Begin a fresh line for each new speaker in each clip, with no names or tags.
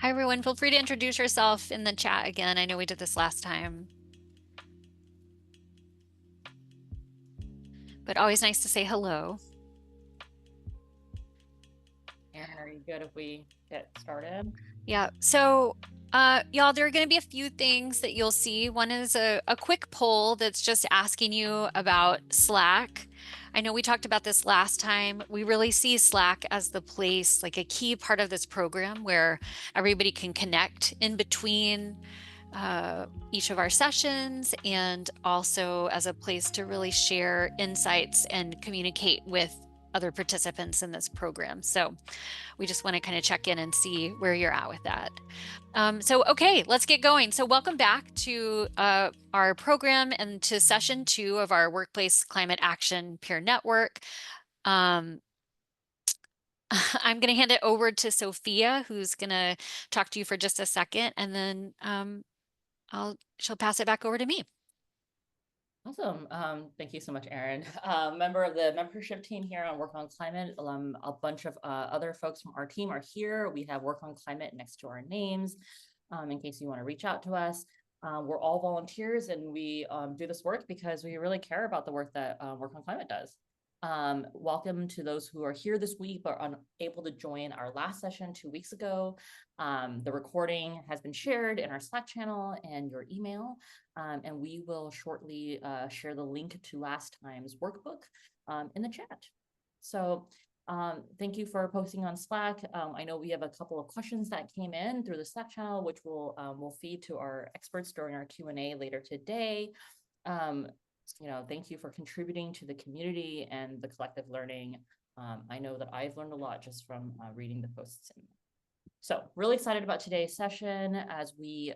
Hi, everyone. Feel free to introduce yourself in the chat again. I know we did this last time, but always nice to say hello.
Erin, are you good if we get started?
Yeah. So, y'all, there are going to be a few things that you'll see. One is a quick poll that's just asking you about Slack. I know we talked about this last time. We really see Slack as the place, like a key part of this program where everybody can connect in between each of our sessions and also as a place to really share insights and communicate with other participants in this program. So we just want to kind of check in and see where you're at with that. Okay, let's get going. So welcome back to our program and to session 2 of our Workplace Climate Action Peer Network. Um, I'm going to hand it over to Sophia, who's going to talk to you for just a second, and then she'll pass it back over to me.
Awesome. Thank you so much, Erin. Member of the membership team here on Work on Climate. A bunch of other folks from our team are here. We have Work on Climate next to our names in case you want to reach out to us. We're all volunteers and we do this work because we really care about the work that Work on Climate does. Welcome to those who are here this week but are unable to join our last session 2 weeks ago. The recording has been shared in our Slack channel and your email, and we will shortly share the link to last time's workbook in the chat. So thank you for posting on Slack. I know we have a couple of questions that came in through the Slack channel, which we'll feed to our experts during our Q&A later today. Thank you for contributing to the community and the collective learning. I know that I've learned a lot just from reading the posts. So really excited about today's session as we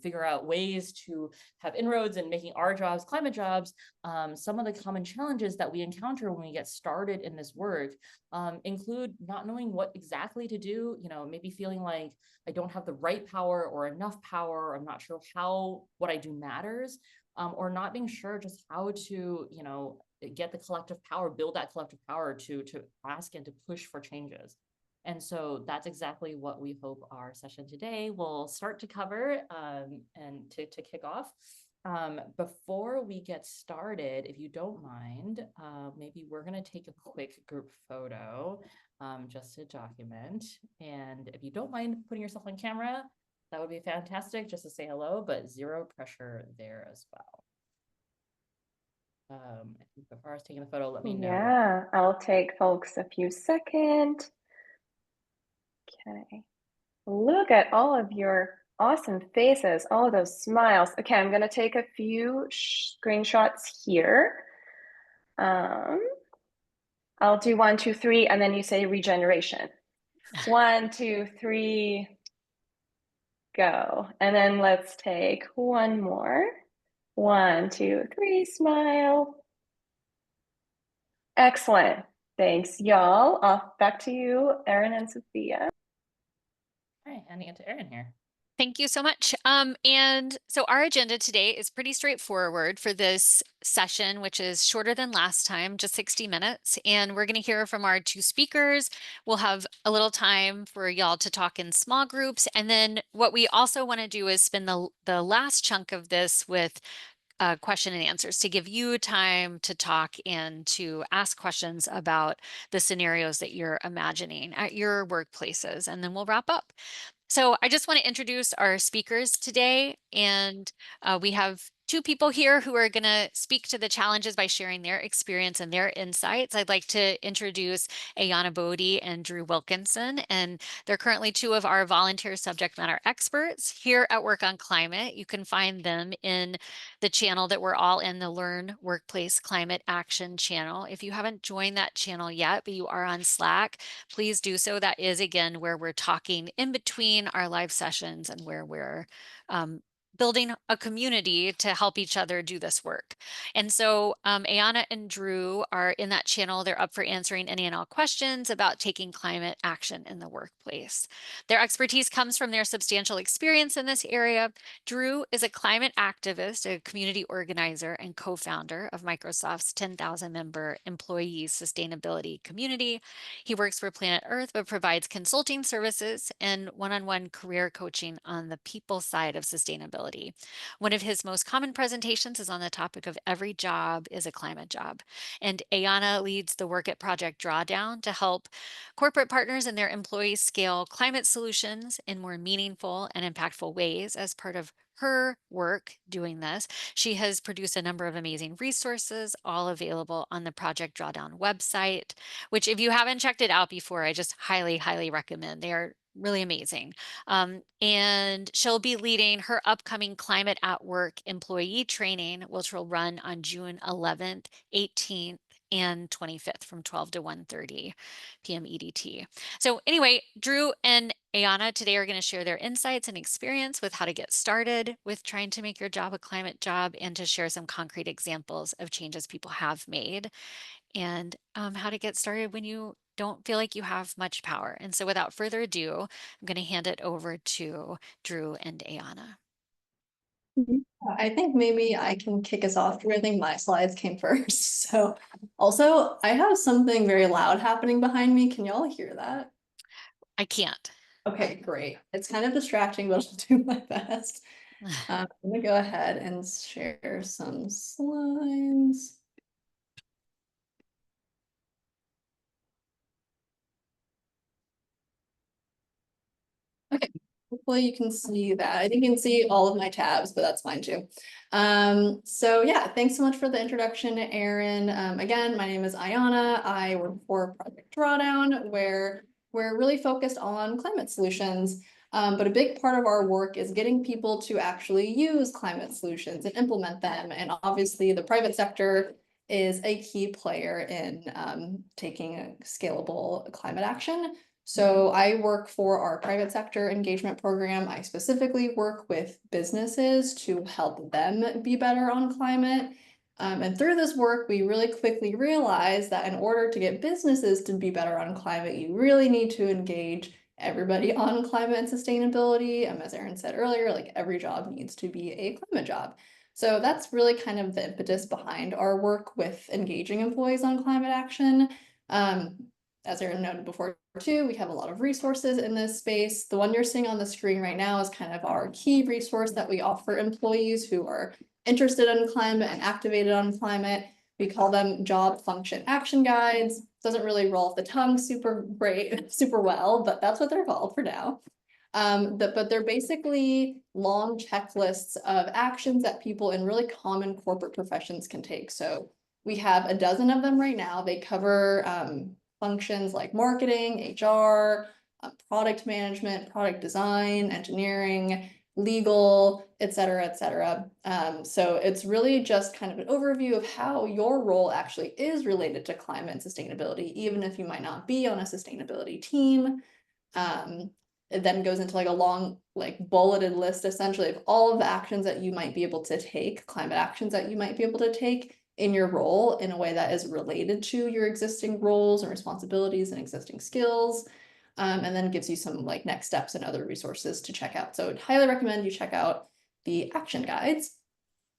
figure out ways to have inroads in making our jobs climate jobs. Some of the common challenges that we encounter when we get started in this work include not knowing what exactly to do, maybe feeling like I don't have the right power or enough power, or I'm not sure how what I do matters, or not being sure just how to, get the collective power, build that collective power to ask and to push for changes. And so that's exactly what we hope our session today will start to cover and to kick off. Before we get started, if you don't mind, maybe we're going to take a quick group photo just to document. And if you don't mind putting yourself on camera, that would be fantastic just to say hello, but zero pressure there as well. I think as far as taking the photo, let me know.
Yeah, I'll take folks a few seconds. Okay. Look at all of your awesome faces, all of those smiles. Okay, I'm going to take a few screenshots here. I'll do 1, 2, 3, and then you say regeneration. 1, 2, 3, go. And then let's take one more. 1, 2, 3, smile. Excellent. Thanks, y'all. Back to you, Erin and Sophia.
All right, handing it to Erin here.
Thank you so much. And so our agenda today is pretty straightforward for this session, which is shorter than last time, just 60 minutes. And we're going to hear from our 2 speakers. We'll have a little time for y'all to talk in small groups. And then what we also want to do is spend the last chunk of this with question and answers to give you time to talk and to ask questions about the scenarios that you're imagining at your workplaces. And then we'll wrap up. So I just want to introduce our speakers today, and we have 2 people here who are going to speak to the challenges by sharing their experience and their insights. I'd like to introduce Ayana Bodie and Drew Wilkinson, and they're currently 2 of our volunteer subject matter experts here at Work on Climate. You can find them in the channel that we're all in, the Learn Workplace Climate Action channel. If you haven't joined that channel yet, but you are on Slack, please do so. That is, again, where we're talking in between our live sessions and where we're building a community to help each other do this work. And so Ayana and Drew are in that channel. They're up for answering any and all questions about taking climate action in the workplace. Their expertise comes from their substantial experience in this area. Drew is a climate activist, a community organizer, and co-founder of Microsoft's 10,000 member employees sustainability community. He works for Planet Earth, but provides consulting services and one-on-one career coaching on the people side of sustainability. One of his most common presentations is on the topic of every job is a climate job. And Ayana leads the work at Project Drawdown to help corporate partners and their employees scale climate solutions in more meaningful and impactful ways as part of her work doing this. She has produced a number of amazing resources, all available on the Project Drawdown website, which if you haven't checked it out before, I just highly, highly recommend. They are really amazing. And she'll be leading her upcoming Climate at Work employee training, which will run on June 11th, 18th, and 25th from 12 to 1:30 p.m. EDT. So anyway, Drew and Ayana today are going to share their insights and experience with how to get started with trying to make your job a climate job and to share some concrete examples of changes people have made and how to get started when you don't feel like you have much power. And so without further ado, I'm going to hand it over to Drew and Ayana.
I think maybe I can kick us off. I think my slides came first. So also I have something very loud happening behind me. Can y'all hear that?
I can't.
Okay, great. It's kind of distracting, but I'll do my best. I'm gonna go ahead and share some slides. Okay, hopefully you can see that. I think you can see all of my tabs, but that's fine too. So yeah, thanks so much for the introduction, Erin. Again, my name is Ayana. I work for Project Drawdown, where we're really focused on climate solutions. But a big part of our work is getting people to actually use climate solutions and implement them. And obviously the private sector is a key player in taking a scalable climate action. So I work for our private sector engagement program. I specifically work with businesses to help them be better on climate. And through this work, we really quickly realized that in order to get businesses to be better on climate, you really need to engage everybody on climate and sustainability. As Erin said earlier, like every job needs to be a climate job. So that's really kind of the impetus behind our work with engaging employees on climate action. As Erin noted before too, we have a lot of resources in this space. The one you're seeing on the screen right now is kind of our key resource that we offer employees who are interested in climate and activated on climate. We call them job function action guides. Doesn't really roll off the tongue super great, super well, but that's what they're called for now. But they're basically long checklists of actions that people in really common corporate professions can take. So we have a dozen of them right now. They cover functions like marketing, HR, product management, product design, engineering, legal, et cetera, et cetera. So it's really just kind of an overview of how your role actually is related to climate and sustainability, even if you might not be on a sustainability team. It then goes into like a long, like bulleted list essentially of all of the actions that you might be able to take, climate actions that you might be able to take in your role in a way that is related to your existing roles and responsibilities and existing skills. And then gives you some like next steps and other resources to check out. So I'd highly recommend you check out the action guides.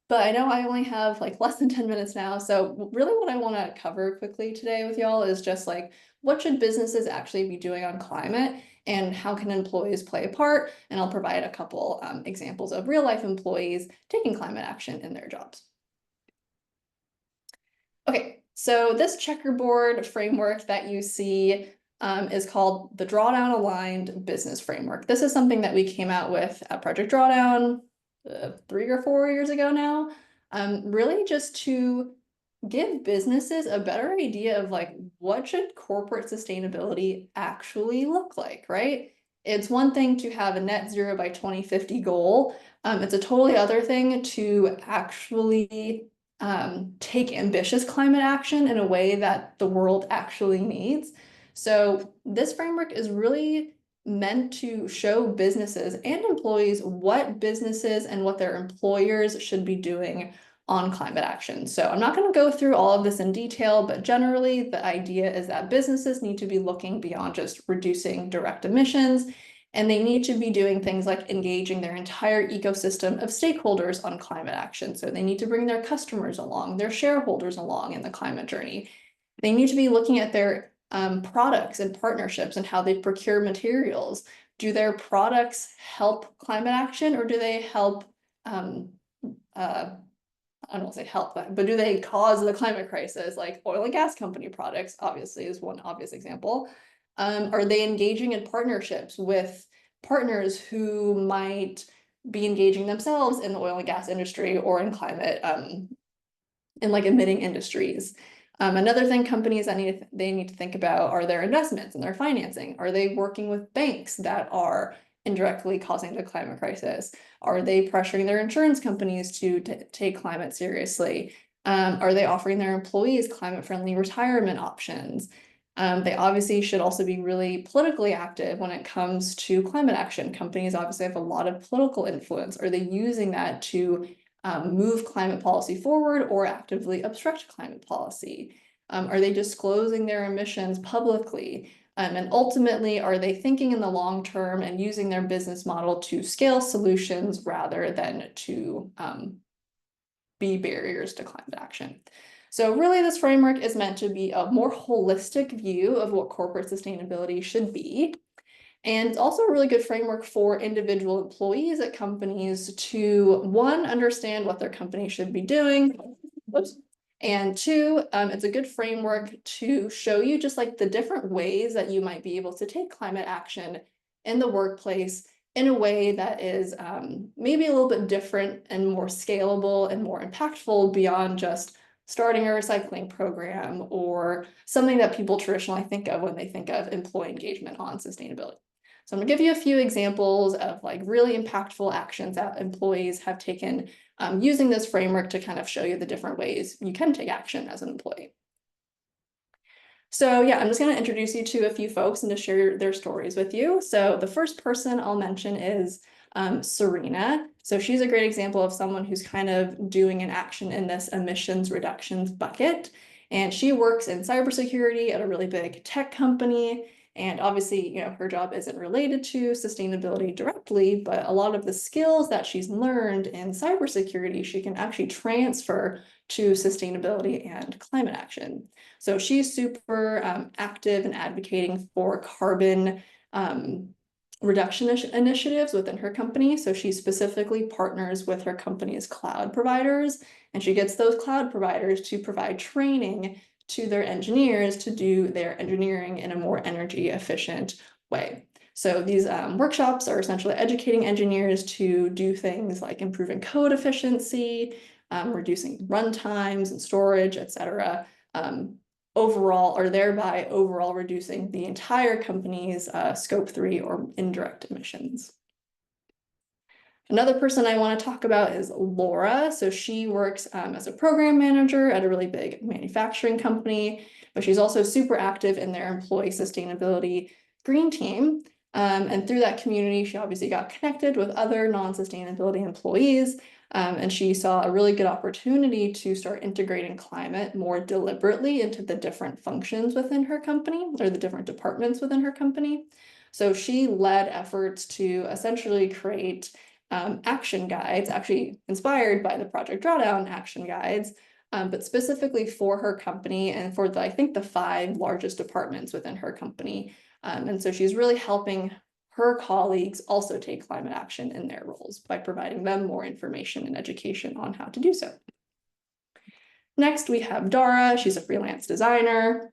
But I know I only have like less than 10 minutes now. So really what I want to cover quickly today with y'all is just like, what should businesses actually be doing on climate and how can employees play a part? And I'll provide a couple examples of real life employees taking climate action in their jobs. Okay, so this checkerboard framework that you see is called the Drawdown Aligned Business Framework. This is something that we came out with at Project Drawdown 3 or 4 years ago now, really just to give businesses a better idea of like, what should corporate sustainability actually look like, right? It's one thing to have a net zero by 2050 goal. It's a totally other thing to actually take ambitious climate action in a way that the world actually needs. So this framework is really meant to show businesses and employees what businesses and what their employers should be doing on climate action. So I'm not going to go through all of this in detail, but generally the idea is that businesses need to be looking beyond just reducing direct emissions, and they need to be doing things like engaging their entire ecosystem of stakeholders on climate action. So they need to bring their customers along, their shareholders along in the climate journey. They need to be looking at their products and partnerships and how they procure materials. Do their products help climate action, or do they help I don't want to say help, but do they cause the climate crisis? Like oil and gas company products, obviously, is one obvious example. Are they engaging in partnerships with partners who might be engaging themselves in the oil and gas industry or in climate, in like emitting industries? Another thing companies that they need to think about are their investments and their financing. Are they working with banks that are indirectly causing the climate crisis? Are they pressuring their insurance companies to take climate seriously? Are they offering their employees climate-friendly retirement options? They obviously should also be really politically active when it comes to climate action. Companies obviously have a lot of political influence. Are they using that to move climate policy forward or actively obstruct climate policy? Are they disclosing their emissions publicly? And ultimately, are they thinking in the long term and using their business model to scale solutions rather than to be barriers to climate action? So really, this framework is meant to be a more holistic view of what corporate sustainability should be. And it's also a really good framework for individual employees at companies to, one, understand what their company should be doing. Whoops. And two, it's a good framework to show you just like the different ways that you might be able to take climate action in the workplace in a way that is maybe a little bit different and more scalable and more impactful beyond just starting a recycling program or something that people traditionally think of when they think of employee engagement on sustainability. So I'm gonna give you a few examples of like really impactful actions that employees have taken using this framework to kind of show you the different ways you can take action as an employee. So yeah, I'm just going to introduce you to a few folks and to share their stories with you. So the first person I'll mention is Serena. So she's a great example of someone who's kind of doing an action in this emissions reductions bucket. And she works in cybersecurity at a really big tech company. And obviously, you know, her job isn't related to sustainability directly, but a lot of the skills that she's learned in cybersecurity, she can actually transfer to sustainability and climate action. So she's super active in advocating for carbon reduction initiatives within her company. So she specifically partners with her company's cloud providers, and she gets those cloud providers to provide training to their engineers to do their engineering in a more energy efficient way. So these workshops are essentially educating engineers to do things like improving code efficiency, reducing run times and storage, et cetera, overall, or thereby overall reducing the entire company's scope 3 or indirect emissions. Another person I want to talk about is Laura. So she works as a program manager at a really big manufacturing company, but she's also super active in their employee sustainability green team. And through that community, she obviously got connected with other non-sustainability employees. And she saw a really good opportunity to start integrating climate more deliberately into the different functions within her company or the different departments within her company. So she led efforts to essentially create action guides, actually inspired by the Project Drawdown action guides, but specifically for her company and for I think the 5 largest departments within her company. And so she's really helping her colleagues also take climate action in their roles by providing them more information and education on how to do so. Next, we have Dara. She's a freelance designer,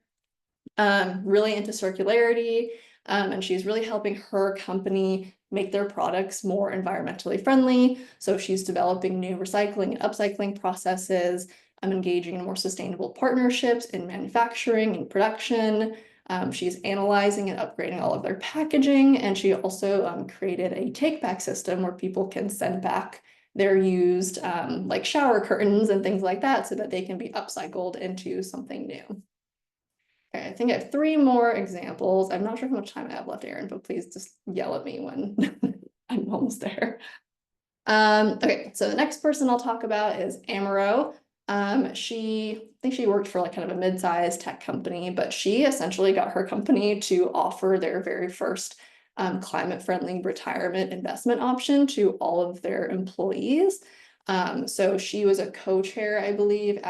really into circularity, and she's really helping her company make their products more environmentally friendly. So she's developing new recycling and upcycling processes, engaging in more sustainable partnerships in manufacturing and production. She's analyzing and upgrading all of their packaging, and she also created a take-back system where people can send back their used like shower curtains and things like that so that they can be upcycled into something new. Okay, I think I have 3 more examples. I'm not sure how much time I have left, Erin, but please just yell at me when I'm almost there. Okay, so the next person I'll talk about is Amaro. I think she worked for like kind of a mid-sized tech company, but she essentially got her company to offer their very first climate-friendly retirement investment option to all of their employees. So she was a co-chair, I believe,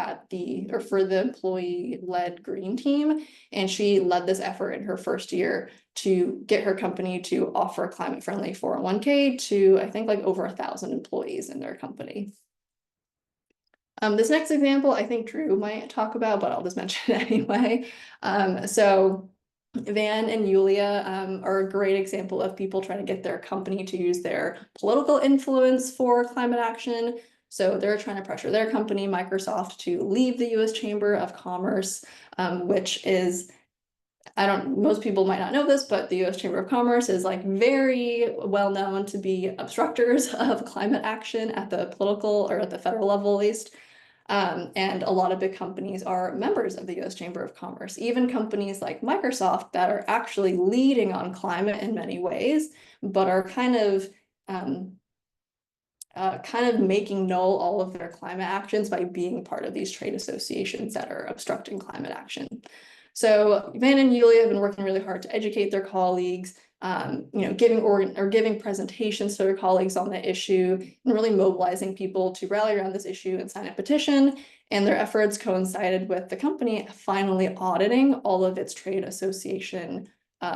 for the employee-led green team, and she led this effort in her first year to get her company to offer climate-friendly 401k to, I think, like over 1,000 employees in their company. This next example, I think Drew might talk about, but I'll just mention it anyway. So Van and Yulia are a great example of people trying to get their company to use their political influence for climate action. So they're trying to pressure their company, Microsoft, to leave the US Chamber of Commerce, which is, most people might not know this, but the US Chamber of Commerce is like very well known to be obstructors of climate action at the political or at the federal level at least. And a lot of big companies are members of the US Chamber of Commerce, even companies like Microsoft that are actually leading on climate in many ways, but are kind of making null all of their climate actions by being part of these trade associations that are obstructing climate action. So Van and Yulia have been working really hard to educate their colleagues, giving presentations to their colleagues on the issue, and really mobilizing people to rally around this issue and sign a petition. And their efforts coincided with the company finally auditing all of its trade association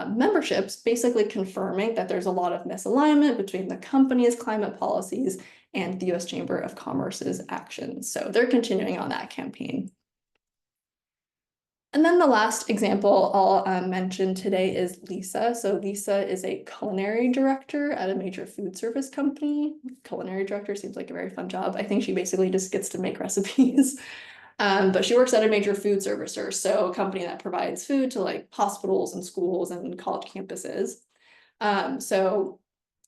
memberships, basically confirming that there's a lot of misalignment between the company's climate policies and the US Chamber of Commerce's actions. So they're continuing on that campaign. And then the last example I'll mention today is Lisa. So Lisa is a culinary director at a major food service company. Culinary director seems like a very fun job. I think she basically just gets to make recipes. But she works at a major food servicer, so a company that provides food to like hospitals and schools and college campuses. So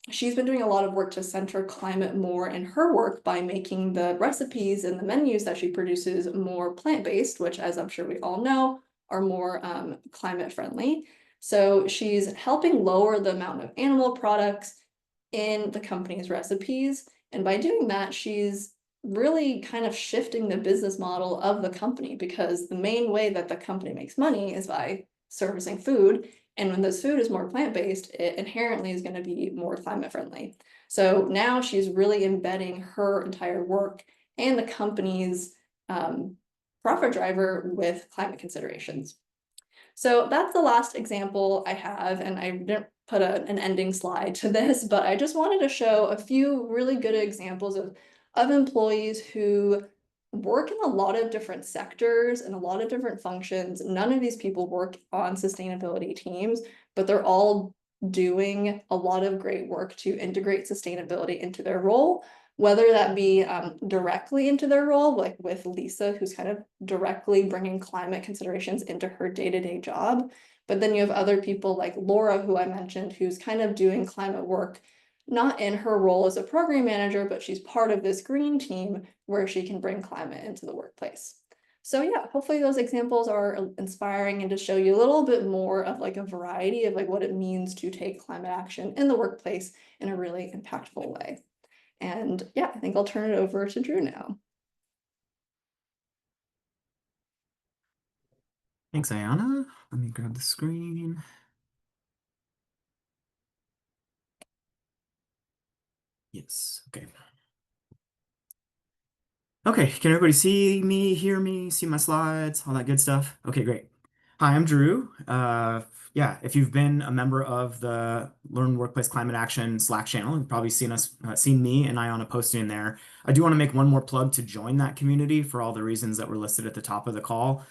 she's been doing a lot of work to center climate more in her work by making the recipes and the menus that she produces more plant-based, which, as I'm sure we all know, are more climate friendly. So she's helping lower the amount of animal products in the company's recipes. And by doing that, she's really kind of shifting the business model of the company, because the main way that the company makes money is by servicing food. And when this food is more plant-based, it inherently is going to be more climate friendly. So now she's really embedding her entire work and the company's profit driver with climate considerations. So that's the last example I have, and I didn't put an ending slide to this, but I just wanted to show a few really good examples of employees who work in a lot of different sectors and a lot of different functions. None of these people work on sustainability teams, but they're all doing a lot of great work to integrate sustainability into their role, whether that be directly into their role, like with Lisa, who's kind of directly bringing climate considerations into her day-to-day job. But then you have other people like Laura, who I mentioned, who's kind of doing climate work not in her role as a program manager, but she's part of this green team where she can bring climate into the workplace. So yeah, hopefully those examples are inspiring and to show you a little bit more of like a variety of like what it means to take climate action in the workplace in a really impactful way. And yeah, I think I'll turn it over to Drew now.
Thanks, Ayana. Let me grab the screen. Yes, okay. Okay, can everybody see me, hear me, see my slides, all that good stuff? Okay, great. Hi, I'm Drew. Yeah, if you've been a member of the Learn Workplace Climate Action Slack channel, you've probably seen me and Ayana posting there. I do want to make one more plug to join that community for all the reasons that were listed at the top of the call.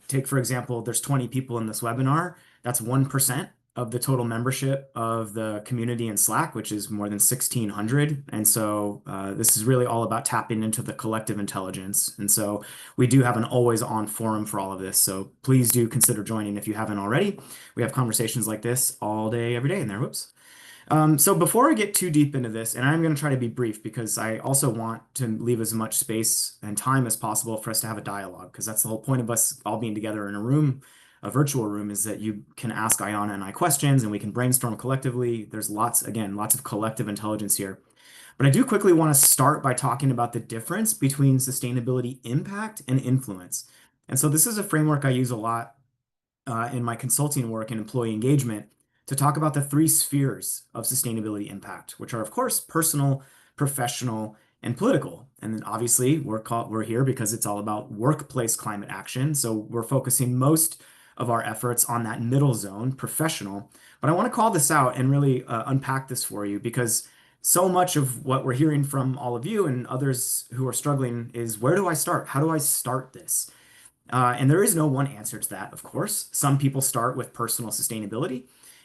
Take for example, there's 20 people in this webinar. That's 1% of the total membership of the community in Slack, which is more than 1,600. And so this is really all about tapping into the collective intelligence. And so we do have an always on forum for all of this. So please do consider joining if you haven't already. We have conversations like this all day, every day in there. Whoops. So before I get too deep into this, and I'm going to try to be brief because I also want to leave as much space and time as possible for us to have a dialogue, because that's the whole point of us all being together in a room. a virtual room is that you can ask Ayana and I questions and we can brainstorm collectively. There's lots of collective intelligence here. But I do quickly want to start by talking about the difference between sustainability impact and influence. And so this is a framework I use a lot in my consulting work and employee engagement to talk about the three spheres of sustainability impact, which are, of course, personal, professional, and political. And then obviously we're here because it's all about workplace climate action. So we're focusing most of our efforts on that middle zone, professional. But I want to call this out and really unpack this for you because so much of what we're hearing from all of you and others who are struggling is where do I start? How do I start this? And there is no one answer to that, of course. Some people start with personal sustainability,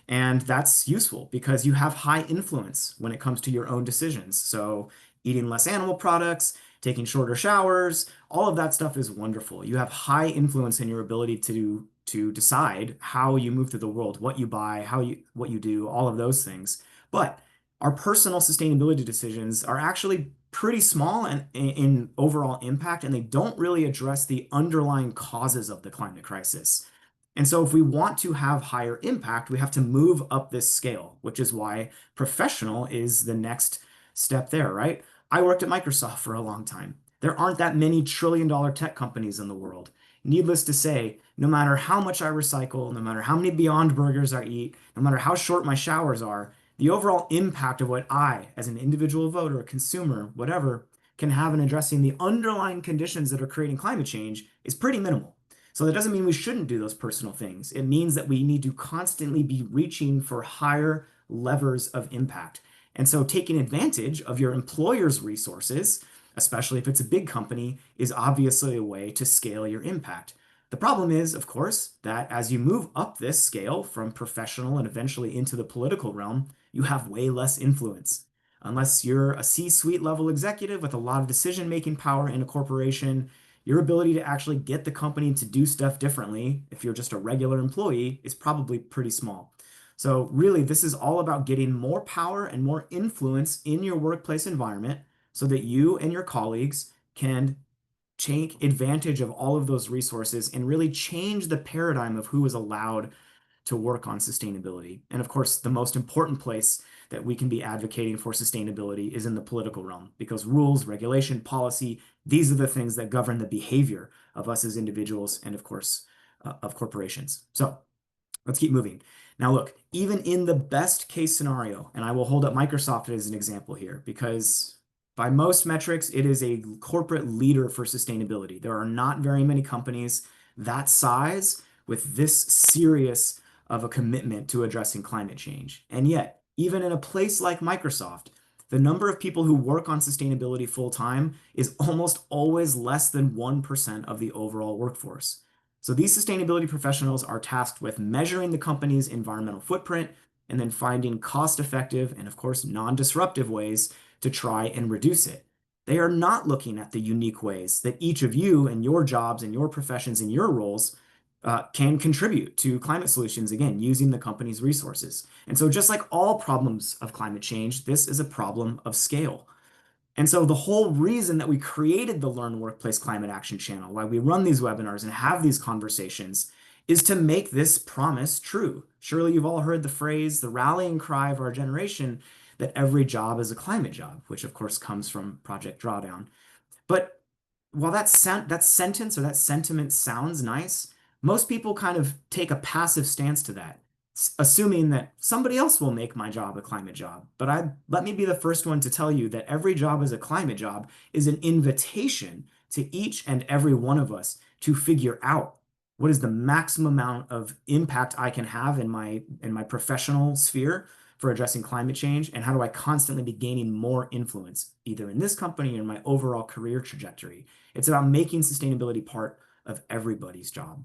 and that's useful because you have high influence when it comes to your own decisions. So, eating less animal products, taking shorter showers, all of that stuff is wonderful. You have high influence in your ability to decide how you move through the world, what you buy, what you do, all of those things. But our personal sustainability decisions are actually pretty small and in overall impact, and they don't really address the underlying causes of the climate crisis. And so if we want to have higher impact, we have to move up this scale, which is why professional is the next step there, right? I worked at Microsoft for a long time. There aren't that many trillion-dollar tech companies in the world. Needless to say, no matter how much I recycle, no matter how many Beyond Burgers I eat, no matter how short my showers are, the overall impact of what I, as an individual voter, consumer, whatever, can have in addressing the underlying conditions that are creating climate change is pretty minimal. So that doesn't mean we shouldn't do those personal things. It means that we need to constantly be reaching for higher levers of impact. And so taking advantage of your employer's resources, especially if it's a big company, is obviously a way to scale your impact. The problem is, of course, that as you move up this scale from professional and eventually into the political realm, you have way less influence. Unless you're a C-suite level executive with a lot of decision-making power in a corporation, your ability to actually get the company to do stuff differently, if you're just a regular employee, is probably pretty small. So really, this is all about getting more power and more influence in your workplace environment so that you and your colleagues can take advantage of all of those resources and really change the paradigm of who is allowed to work on sustainability. And of course, the most important place that we can be advocating for sustainability is in the political realm because rules, regulation, policy, these are the things that govern the behavior of us as individuals and of course, of corporations. So let's keep moving. Now, look, even in the best case scenario, and I will hold up Microsoft as an example here because by most metrics, it is a corporate leader for sustainability. There are not very many companies that size with this serious of a commitment to addressing climate change. And yet, even in a place like Microsoft, the number of people who work on sustainability full time is almost always less than 1% of the overall workforce. So these sustainability professionals are tasked with measuring the company's environmental footprint and then finding cost-effective and, of course, non-disruptive ways to try and reduce it. They are not looking at the unique ways that each of you and your jobs and your professions and your roles can contribute to climate solutions, again, using the company's resources. And so just like all problems of climate change, this is a problem of scale. And so the whole reason that we created the Learn Workplace Climate Action channel, why we run these webinars and have these conversations, is to make this promise true. Surely you've all heard the phrase, the rallying cry of our generation, that every job is a climate job, which of course comes from Project Drawdown. But while that sentence or that sentiment sounds nice, most people kind of take a passive stance to that, assuming that somebody else will make my job a climate job. But let me be the first one to tell you that every job is a climate job is an invitation to each and every one of us to figure out what is the maximum amount of impact I can have in my professional sphere for addressing climate change, and how do I constantly be gaining more influence, either in this company or in my overall career trajectory. It's about making sustainability part of everybody's job.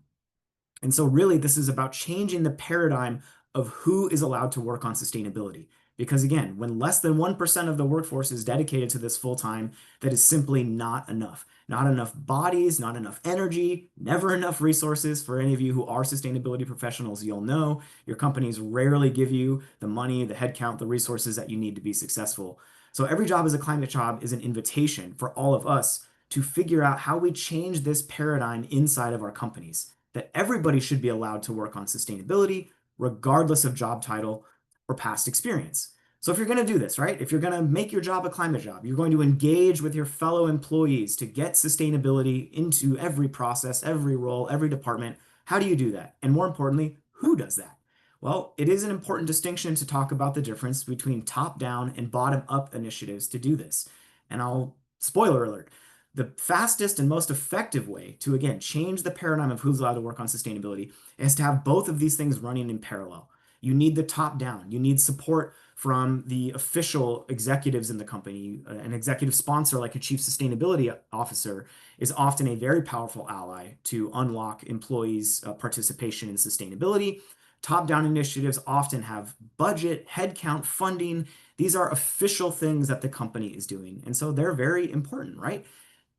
And so really, this is about changing the paradigm of who is allowed to work on sustainability. Because again, when less than 1% of the workforce is dedicated to this full time, that is simply not enough. Not enough bodies, not enough energy, never enough resources. For any of you who are sustainability professionals, you'll know your companies rarely give you the money, the headcount, the resources that you need to be successful. So every job as a climate job is an invitation for all of us to figure out how we change this paradigm inside of our companies. that everybody should be allowed to work on sustainability, regardless of job title or past experience. So if you're going to do this, right, if you're going to make your job a climate job, you're going to engage with your fellow employees to get sustainability into every process, every role, every department. How do you do that? And more importantly, who does that? Well, it is an important distinction to talk about the difference between top-down and bottom-up initiatives to do this. And I'll, spoiler alert, the fastest and most effective way to, again, change the paradigm of who's allowed to work on sustainability is to have both of these things running in parallel. You need the top-down. You need support from the official executives in the company. An executive sponsor, like a chief sustainability officer, is often a very powerful ally to unlock employees' participation in sustainability. Top-down initiatives often have budget, headcount, funding. These are official things that the company is doing. And so they're very important, right?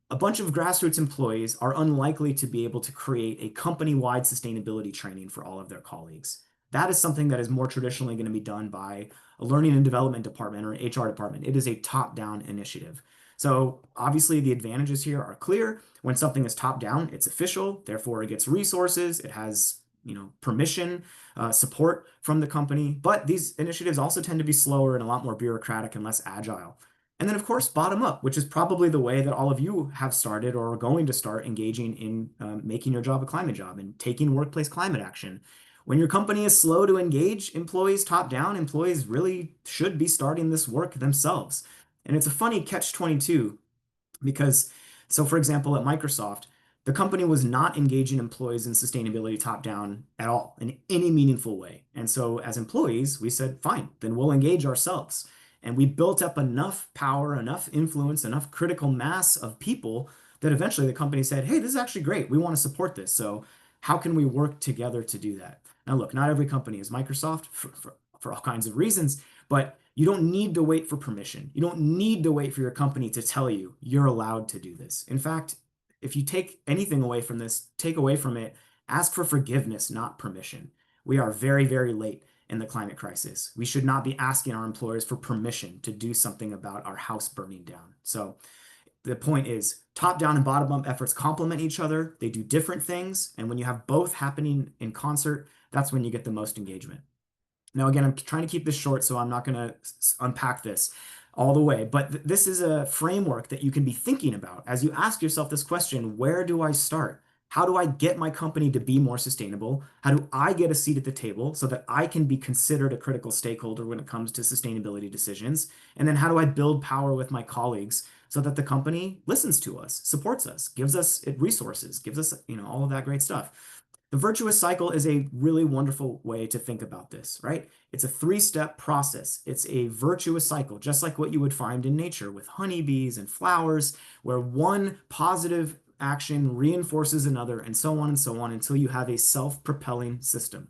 A bunch of grassroots employees are unlikely to be able to create a company-wide sustainability training for all of their colleagues. That is something that is more traditionally going to be done by a learning and development department or an HR department. It is a top-down initiative. So obviously the advantages here are clear. When something is top-down, it's official, therefore it gets resources, it has permission, support from the company. But these initiatives also tend to be slower and a lot more bureaucratic and less agile. And then, of course, bottom up, which is probably the way that all of you have started or are going to start engaging in making your job a climate job and taking workplace climate action. When your company is slow to engage employees top down, employees really should be starting this work themselves. And it's a funny catch-22 because, so for example, at Microsoft, the company was not engaging employees in sustainability top down at all in any meaningful way. And so as employees, we said, fine, then we'll engage ourselves. And we built up enough power, enough influence, enough critical mass of people that eventually the company said, hey, this is actually great. We want to support this. So how can we work together to do that? Now, look, not every company is Microsoft for all kinds of reasons, but you don't need to wait for permission. You don't need to wait for your company to tell you you're allowed to do this. In fact, if you take anything away from this, take away from it, ask for forgiveness, not permission. We are very, very late in the climate crisis. We should not be asking our employers for permission to do something about our house burning down. So the point is top-down and bottom-up efforts complement each other. They do different things. And when you have both happening in concert, that's when you get the most engagement. Now, again, I'm trying to keep this short, so I'm not going to unpack this all the way, but this is a framework that you can be thinking about as you ask yourself this question: where do I start? How do I get my company to be more sustainable? How do I get a seat at the table so that I can be considered a critical stakeholder when it comes to sustainability decisions? And then how do I build power with my colleagues so that the company listens to us, supports us, gives us resources, gives us, all of that great stuff? The virtuous cycle is a really wonderful way to think about this, right? It's a three-step process. It's a virtuous cycle, just like what you would find in nature with honeybees and flowers, where one positive action reinforces another, and so on until you have a self-propelling system.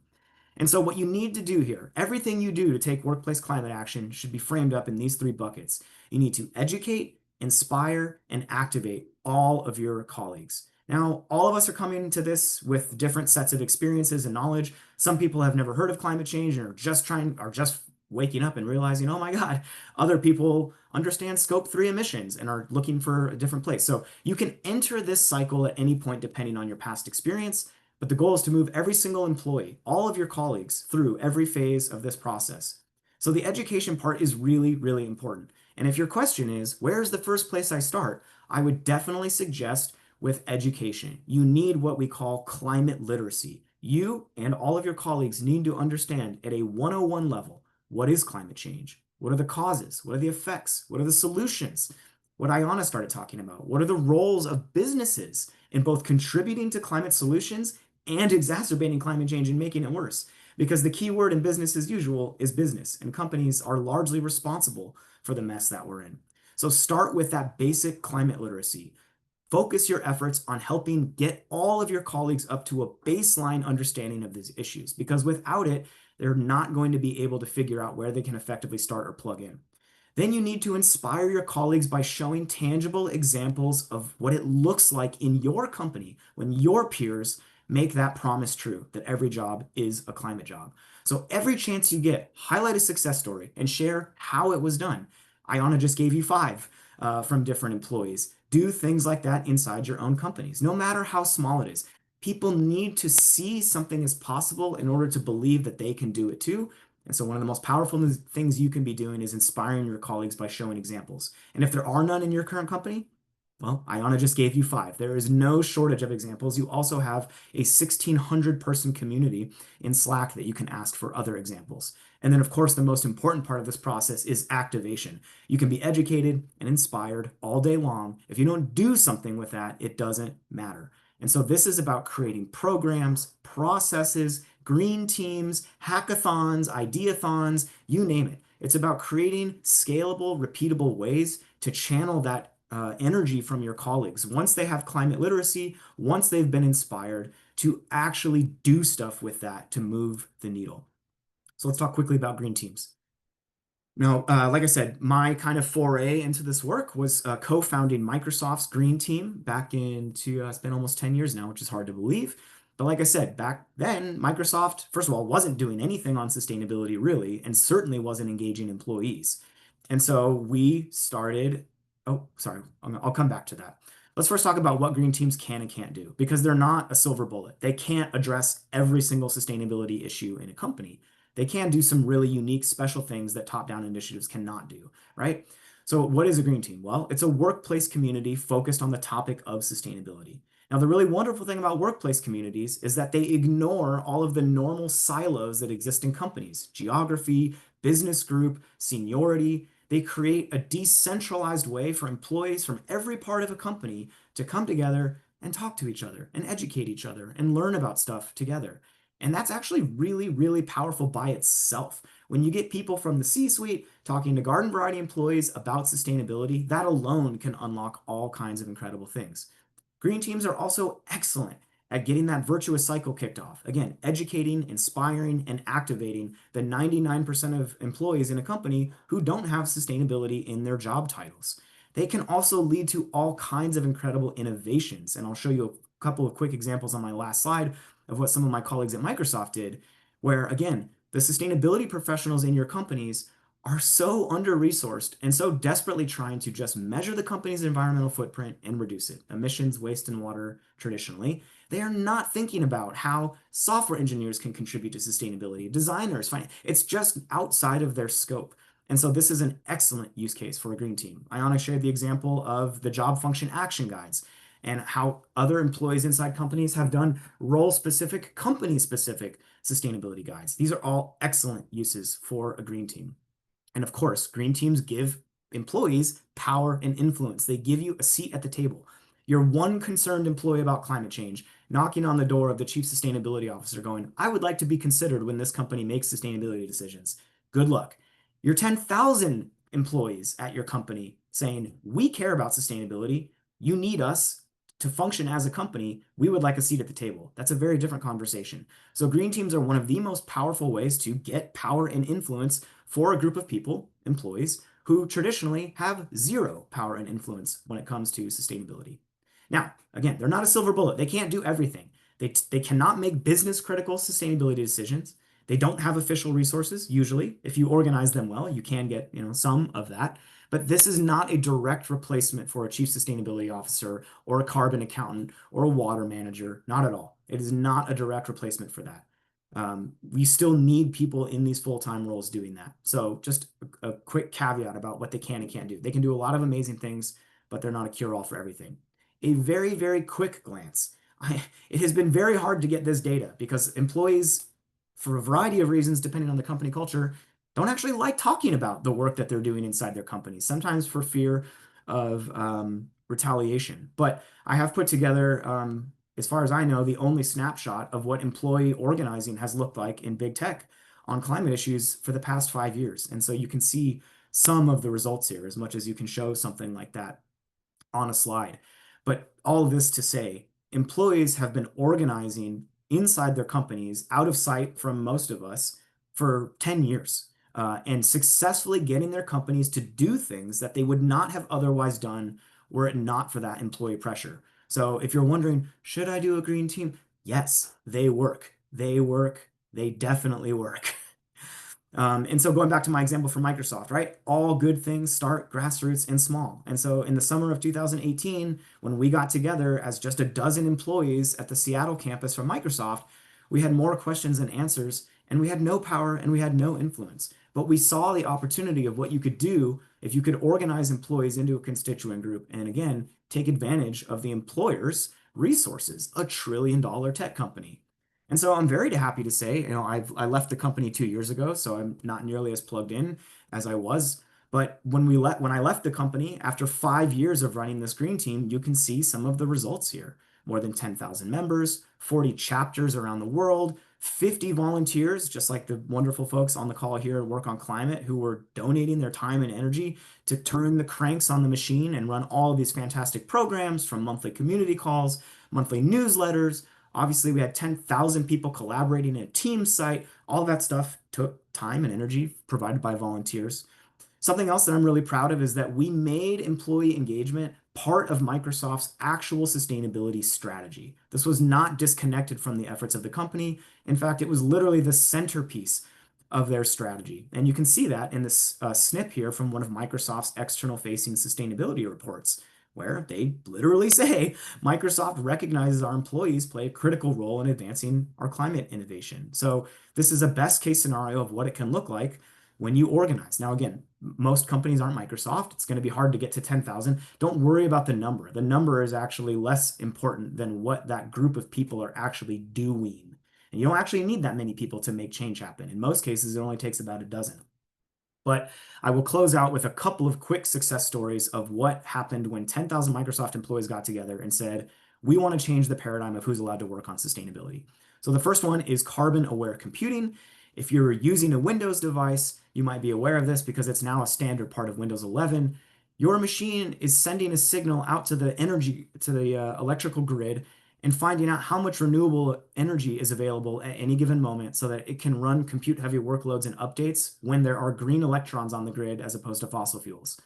And so what you need to do here, everything you do to take workplace climate action should be framed up in these three buckets. You need to educate, inspire, and activate all of your colleagues. Now, all of us are coming to this with different sets of experiences and knowledge. Some people have never heard of climate change and are just waking up and realizing, oh my God, other people understand scope 3 emissions and are looking for a different place. So you can enter this cycle at any point depending on your past experience, but the goal is to move every single employee, all of your colleagues, through every phase of this process. So the education part is really, really important. And if your question is, where's the first place I start? I would definitely suggest with education. You need what we call climate literacy. You and all of your colleagues need to understand at a 101 level, what is climate change? What are the causes? What are the effects? What are the solutions? What Ayana started talking about. What are the roles of businesses in both contributing to climate solutions and exacerbating climate change and making it worse? Because the key word in business as usual is business, and companies are largely responsible for the mess that we're in. So start with that basic climate literacy. Focus your efforts on helping get all of your colleagues up to a baseline understanding of these issues, because without it, they're not going to be able to figure out where they can effectively start or plug in. Then you need to inspire your colleagues by showing tangible examples of what it looks like in your company when your peers make that promise true, that every job is a climate job. So every chance you get, highlight a success story and share how it was done. Ayana just gave you 5 from different employees. Do things like that inside your own companies, no matter how small it is. People need to see something as possible in order to believe that they can do it too. And so one of the most powerful things you can be doing is inspiring your colleagues by showing examples. And if there are none in your current company, well, Ayana just gave you 5. There is no shortage of examples. You also have a 1,600 person community in Slack that you can ask for other examples. And then, of course, the most important part of this process is activation. You can be educated and inspired all day long. If you don't do something with that, it doesn't matter. And so this is about creating programs, processes, green teams, hackathons, ideathons, you name it. It's about creating scalable, repeatable ways to channel that energy from your colleagues once they have climate literacy, once they've been inspired to actually do stuff with that to move the needle. So let's talk quickly about green teams. Now, like I said, my kind of foray into this work was co-founding Microsoft's Green Team back into, it's been almost 10 years now, which is hard to believe. But like I said, back then, Microsoft, first of all, wasn't doing anything on sustainability really, and certainly wasn't engaging employees. And so we started, oh, sorry, I'll come back to that. Let's first talk about what green teams can and can't do, because they're not a silver bullet. They can't address every single sustainability issue in a company. They can do some really unique special things that top-down initiatives cannot do, right? So what is a green team? Well, it's a workplace community focused on the topic of sustainability. Now, the really wonderful thing about workplace communities is that they ignore all of the normal silos that exist in companies: geography, business group, seniority. They create a decentralized way for employees from every part of a company to come together and talk to each other and educate each other and learn about stuff together. And that's actually really, really powerful by itself. When you get people from the C-suite talking to garden variety employees about sustainability, that alone can unlock all kinds of incredible things. Green teams are also excellent at getting that virtuous cycle kicked off. Again, educating, inspiring, and activating the 99% of employees in a company who don't have sustainability in their job titles. They can also lead to all kinds of incredible innovations. And I'll show you a couple of quick examples on my last slide of what some of my colleagues at Microsoft did, where again, the sustainability professionals in your companies are so under-resourced and so desperately trying to just measure the company's environmental footprint and reduce it, emissions, waste, and water traditionally. They are not thinking about how software engineers can contribute to sustainability, designers, it's just outside of their scope. And so this is an excellent use case for a green team. Ayana shared the example of the job function action guides and how other employees inside companies have done role-specific, company-specific sustainability guides. These are all excellent uses for a green team. And of course, green teams give employees power and influence. They give you a seat at the table. You're one concerned employee about climate change, knocking on the door of the chief sustainability officer going, I would like to be considered when this company makes sustainability decisions. Good luck. Your 10,000 employees at your company saying, we care about sustainability. You need us to function as a company. We would like a seat at the table. That's a very different conversation. So green teams are one of the most powerful ways to get power and influence for a group of people, employees, who traditionally have zero power and influence when it comes to sustainability. Now, again, they're not a silver bullet. They can't do everything. They cannot make business critical sustainability decisions. They don't have official resources. Usually, if you organize them well, you can get, some of that. But this is not a direct replacement for a chief sustainability officer or a carbon accountant or a water manager. Not at all. It is not a direct replacement for that. We still need people in these full-time roles doing that. So just a quick caveat about what they can and can't do. They can do a lot of amazing things, but they're not a cure-all for everything. A very, very quick glance. It has been very hard to get this data because employees, for a variety of reasons, depending on the company culture, don't actually like talking about the work that they're doing inside their companies, sometimes for fear of retaliation. But I have put together, as far as I know, the only snapshot of what employee organizing has looked like in big tech on climate issues for the past 5 years. And so you can see some of the results here as much as you can show something like that on a slide. But all of this to say, employees have been organizing inside their companies out of sight from most of us for 10 years and successfully getting their companies to do things that they would not have otherwise done were it not for that employee pressure. So if you're wondering, should I do a green team? Yes, they work. They work. They definitely work. And so going back to my example from Microsoft, right? All good things start grassroots and small. And so in the summer of 2018, when we got together as just a dozen employees at the Seattle campus from Microsoft, we had more questions than answers, and we had no power and we had no influence. But we saw the opportunity of what you could do if you could organize employees into a constituent group and again, take advantage of the employer's resources, $1 trillion tech company. And so I'm very happy to say, I left the company 2 years ago, so I'm not nearly as plugged in as I was. But when I left the company after 5 years of running this green team, you can see some of the results here. More than 10,000 members, 40 chapters around the world, 50 volunteers, just like the wonderful folks on the call here at Work on Climate, who were donating their time and energy to turn the cranks on the machine and run all of these fantastic programs, from monthly community calls, monthly newsletters. Obviously, we had 10,000 people collaborating in a team site. All that stuff took time and energy provided by volunteers. Something else that I'm really proud of is that we made employee engagement part of Microsoft's actual sustainability strategy. This was not disconnected from the efforts of the company. In fact, it was literally the centerpiece of their strategy. And you can see that in this snip here from one of Microsoft's external facing sustainability reports, where they literally say Microsoft recognizes our employees play a critical role in advancing our climate innovation. So this is a best case scenario of what it can look like when you organize. Now, again, most companies aren't Microsoft. It's going to be hard to get to 10,000. Don't worry about the number. The number is actually less important than what that group of people are actually doing. And you don't actually need that many people to make change happen. In most cases, it only takes about a dozen. But I will close out with a couple of quick success stories of what happened when 10,000 Microsoft employees got together and said, we want to change the paradigm of who's allowed to work on sustainability. So the first one is carbon aware computing. If you're using a Windows device, you might be aware of this because it's now a standard part of Windows 11. Your machine is sending a signal out to the electrical grid and finding out how much renewable energy is available at any given moment so that it can run compute heavy workloads and updates when there are green electrons on the grid as opposed to fossil fuels.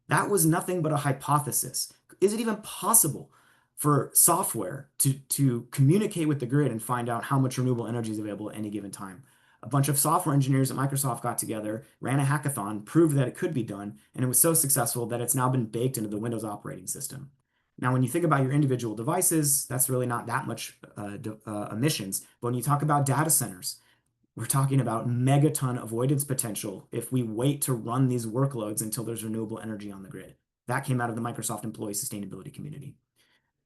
That was nothing but a hypothesis. Is it even possible for software to communicate with the grid and find out how much renewable energy is available at any given time? A bunch of software engineers at Microsoft got together, ran a hackathon, proved that it could be done, and it was so successful that it's now been baked into the Windows operating system. Now, when you think about your individual devices, that's really not that much emissions. But when you talk about data centers, we're talking about megaton avoidance potential if we wait to run these workloads until there's renewable energy on the grid. That came out of the Microsoft employee sustainability community.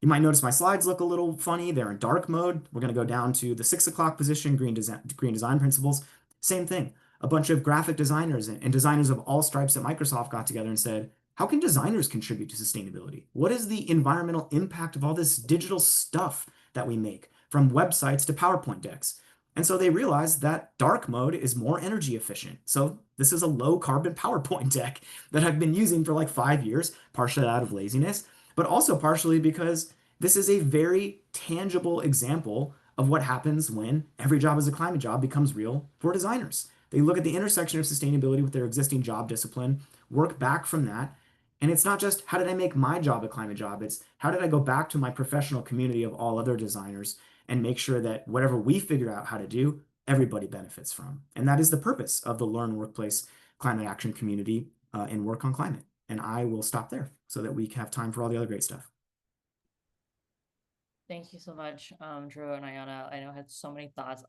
You might notice my slides look a little funny. They're in dark mode. We're going to go down to the 6 o'clock position, green design principles. Same thing. A bunch of graphic designers and designers of all stripes at Microsoft got together and said, how can designers contribute to sustainability? What is the environmental impact of all this digital stuff that we make, from websites to PowerPoint decks? And so they realized that dark mode is more energy efficient. So this is a low carbon PowerPoint deck that I've been using for like 5 years, partially out of laziness, but also partially because this is a very tangible example of what happens when every job is a climate job becomes real for designers. They look at the intersection of sustainability with their existing job discipline, work back from that. And it's not just how did I make my job a climate job? It's how did I go back to my professional community of all other designers and make sure that whatever we figure out how to do, everybody benefits from. And that is the purpose of the Learn Workplace Climate Action community in Work on Climate. And I will stop there so that we have time for all the other great stuff.
Thank you so much, Drew and Ayana. I know I had so many thoughts,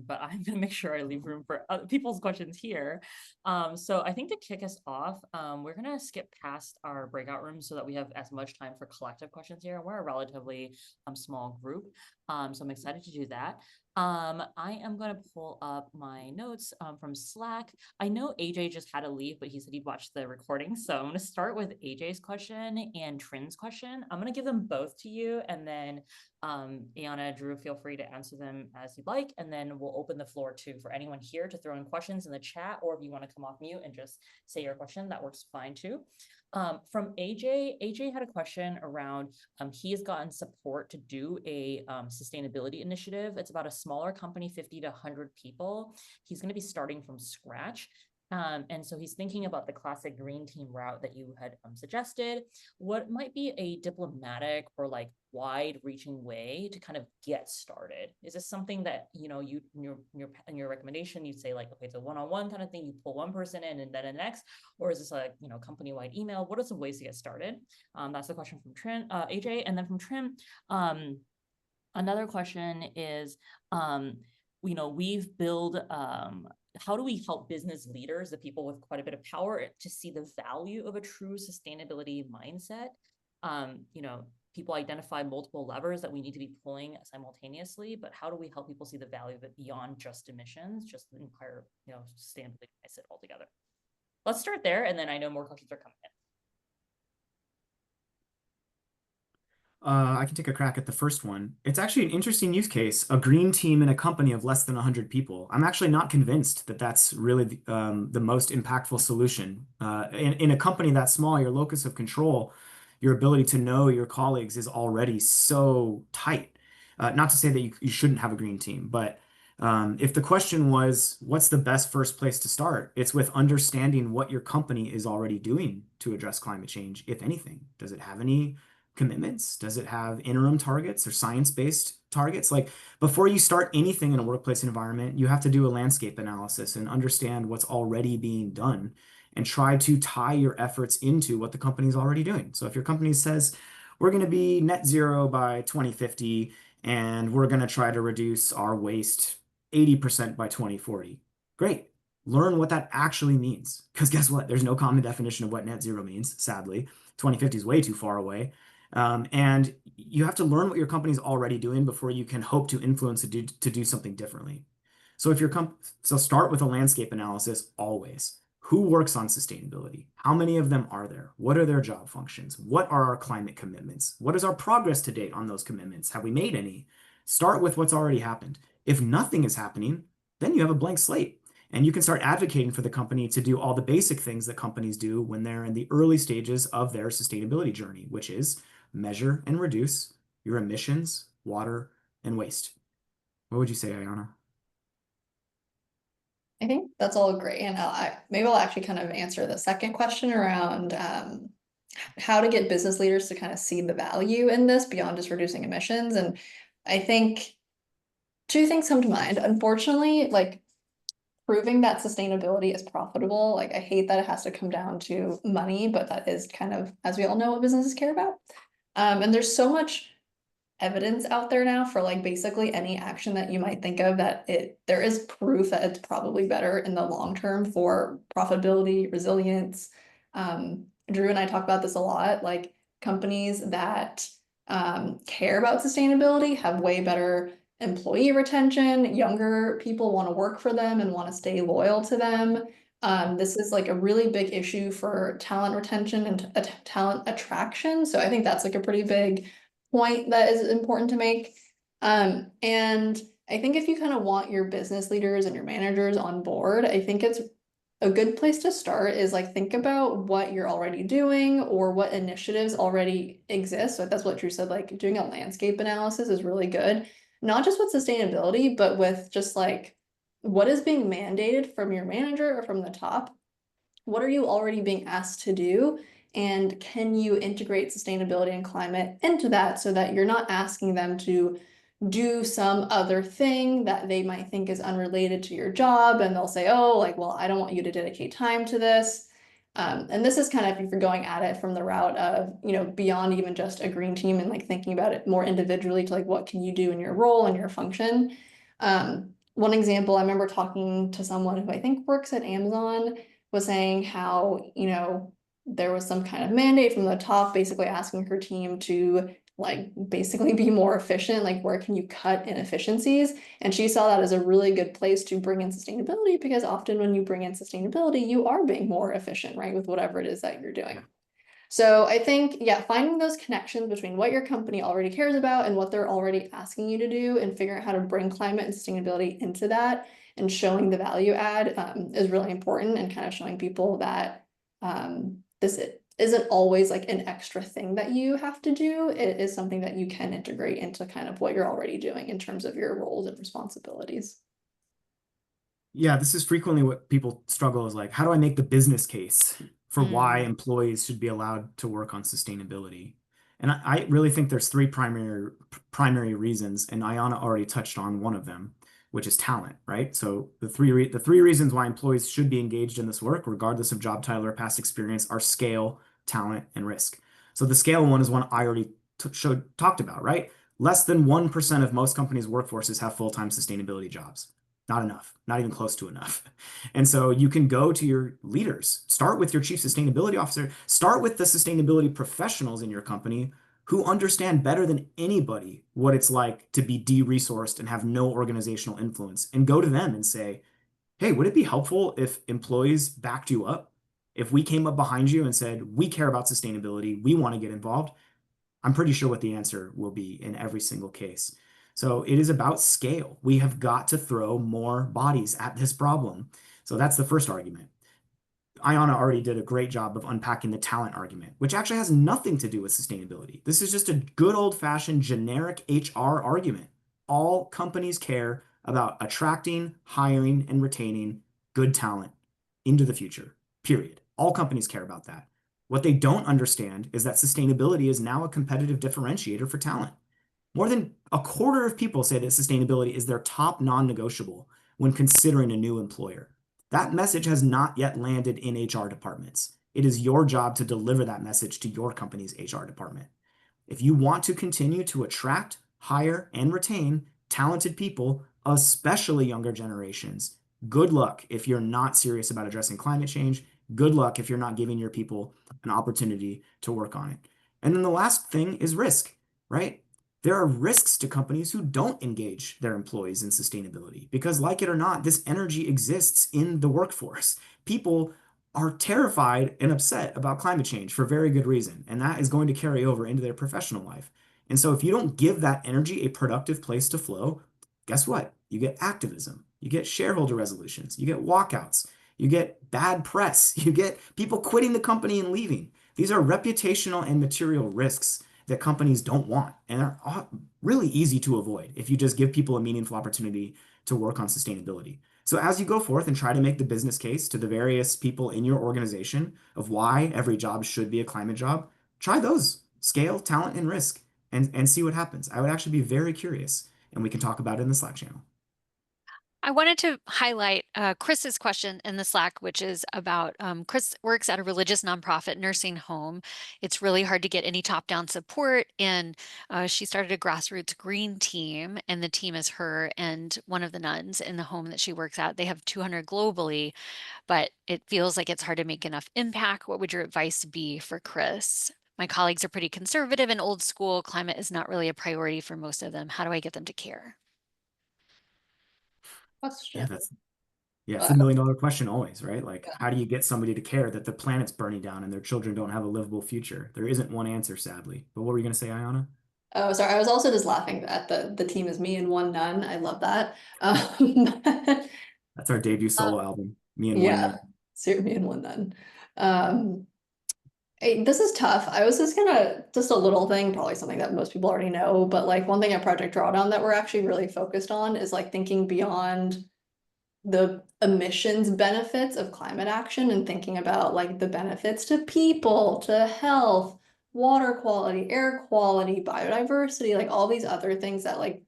but I'm gonna make sure I leave room for other people's questions here. So I think to kick us off, we're gonna skip past our breakout rooms so that we have as much time for collective questions here. We're a relatively small group, so I'm excited to do that. I am going to pull up my notes from Slack. I know AJ just had to leave, but he said he'd watch the recording. So I'm going to start with AJ's question and Trin's question. I'm going to give them both to you, and then Ayana, Drew, feel free to answer them as you'd like. And then we'll open the floor too for anyone here to throw in questions in the chat, or if you want to come off mute and just say your question, that works fine too. From AJ had a question around he has gotten support to do a sustainability initiative. It's about a smaller company, 50 to 100 people. He's going to be starting from scratch. And so he's thinking about the classic green team route that you had suggested. What might be a diplomatic or like wide-reaching way to kind of get started? Is this something that, you know, you in your recommendation, you'd say like, okay, it's a one-on-one kind of thing, you pull one person in and then the next, or is this like, you know, company-wide email? What are some ways to get started? That's the question from Trim, AJ, and then from Trim. Another question is, you know, we've built, how do we help business leaders, the people with quite a bit of power, to see the value of a true sustainability mindset? You know, people identify multiple levers that we need to be pulling simultaneously, but how do we help people see the value of it beyond just emissions, just the entire, you know, sustainability mindset altogether? Let's start there, and then I know more questions are coming in.
I can take a crack at the first one. It's actually an interesting use case, a green team in a company of less than 100 people. I'm actually not convinced that that's really the most impactful solution. In a company that small, your locus of control, your ability to know your colleagues is already so tight. Not to say that you shouldn't have a green team, but if the question was, what's the best first place to start? It's with understanding what your company is already doing to address climate change, if anything. Does it have any commitments? Does it have interim targets or science-based targets? Like before you start anything in a workplace environment, you have to do a landscape analysis and understand what's already being done and try to tie your efforts into what the company is already doing. So if your company says, we're going to be net zero by 2050 and we're going to try to reduce our waste 80% by 2040, great. Learn what that actually means. Because guess what? There's no common definition of what net zero means, sadly. 2050 is way too far away. And you have to learn what your company's already doing before you can hope to influence it to do something differently. So if so start with a landscape analysis always. Who works on sustainability? How many of them are there? What are their job functions? What are our climate commitments? What is our progress to date on those commitments? Have we made any? Start with what's already happened. If nothing is happening, then you have a blank slate. And you can start advocating for the company to do all the basic things that companies do when they're in the early stages of their sustainability journey, which is measure and reduce your emissions, water, and waste. What would you say, Ayana?
I think that's all great. And maybe I'll actually kind of answer the second question around how to get business leaders to kind of see the value in this beyond just reducing emissions. And I think two things come to mind. Unfortunately, like proving that sustainability is profitable, like I hate that it has to come down to money, but that is kind of, as we all know, what businesses care about. And there's so much evidence out there now for like basically any action that you might think of that there is proof that it's probably better in the long term for profitability, resilience. Drew and I talk about this a lot, like companies that care about sustainability have way better employee retention. Younger people want to work for them and want to stay loyal to them. This is like a really big issue for talent retention and talent attraction. So I think that's like a pretty big point that is important to make. And I think if you kind of want your business leaders and your managers on board, I think it's a good place to start is like think about what you're already doing or what initiatives already exist. So that's what Drew said, like doing a landscape analysis is really good, not just with sustainability, but with just like what is being mandated from your manager or from the top. What are you already being asked to do? And can you integrate sustainability and climate into that so that you're not asking them to do some other thing that they might think is unrelated to your job, and they'll say, oh, like, well, I don't want you to dedicate time to this. And this is kind of if you're going at it from the route of, you know, beyond even just a green team and like thinking about it more individually to like what can you do in your role and your function. One example, I remember talking to someone who I think works at Amazon, was saying how, you know, there was some kind of mandate from the top basically asking her team to like basically be more efficient, like where can you cut inefficiencies? And she saw that as a really good place to bring in sustainability, because often when you bring in sustainability, you are being more efficient, right, with whatever it is that you're doing. So I think, yeah, finding those connections between what your company already cares about and what they're already asking you to do and figuring out how to bring climate and sustainability into that and showing the value add is really important, and kind of showing people that this isn't always like an extra thing that you have to do. It is something that you can integrate into kind of what you're already doing in terms of your roles and responsibilities.
Yeah, this is frequently what people struggle is like, how do I make the business case for why
Mm.
employees should be allowed to work on sustainability? And I really think there's three primary reasons, and Ayana already touched on one of them, which is talent, right? So the three reasons why employees should be engaged in this work, regardless of job title or past experience, are scale, talent, and risk. So the scale one is one I already talked about, right? Less than 1% of most companies' workforces have full-time sustainability jobs. Not enough, not even close to enough. And so you can go to your leaders, start with your chief sustainability officer, start with the sustainability professionals in your company who understand better than anybody what it's like to be de-resourced and have no organizational influence, and go to them and say, hey, would it be helpful if employees backed you up? If we came up behind you and said, we care about sustainability, we want to get involved, I'm pretty sure what the answer will be in every single case. So it is about scale. We have got to throw more bodies at this problem. So that's the first argument. Ayana already did a great job of unpacking the talent argument, which actually has nothing to do with sustainability. This is just a good old-fashioned generic HR argument. All companies care about attracting, hiring, and retaining good talent into the future, period. All companies care about that. What they don't understand is that sustainability is now a competitive differentiator for talent. More than a quarter of people say that sustainability is their top non-negotiable when considering a new employer. That message has not yet landed in HR departments. It is your job to deliver that message to your company's HR department. If you want to continue to attract, hire, and retain talented people, especially younger generations, good luck if you're not serious about addressing climate change. Good luck if you're not giving your people an opportunity to work on it. And then the last thing is risk, right? There are risks to companies who don't engage their employees in sustainability because, like it or not, this energy exists in the workforce. People are terrified and upset about climate change for very good reason, and that is going to carry over into their professional life. And so if you don't give that energy a productive place to flow, guess what? You get activism, you get shareholder resolutions, you get walkouts, you get bad press, you get people quitting the company and leaving. These are reputational and material risks that companies don't want and are really easy to avoid if you just give people a meaningful opportunity to work on sustainability. So as you go forth and try to make the business case to the various people in your organization of why every job should be a climate job, try those: scale, talent, and risk, and see what happens. I would actually be very curious, and we can talk about it in the Slack channel.
I wanted to highlight Chris's question in the Slack, which is about Chris works at a religious nonprofit nursing home. It's really hard to get any top-down support, and she started a grassroots green team, and the team is her and one of the nuns in the home that she works at. They have 200 globally, but it feels like it's hard to make enough impact. What would your advice be for Chris? My colleagues are pretty conservative and old school. Climate is not really a priority for most of them. How do I get them to care?
Yeah,
Question.
it's
Uh,
the $1 million question always, right? Like, how do you get somebody to care that the planet's burning down and their children don't have a livable future? There isn't one answer, sadly. But what were you going to say, Ayana?
Oh, sorry. I was also just laughing at the team is me and one nun. I love that. Um,
That's our debut solo album, Me and One
yeah,
Nun.
me and one nun. Um, this is tough. I was just gonna, just a little thing, probably something that most people already know, but like one thing at Project Drawdown that we're actually really focused on is like thinking beyond the emissions benefits of climate action and thinking about like the benefits to people, to health, water quality, air quality, biodiversity, like all these other things that like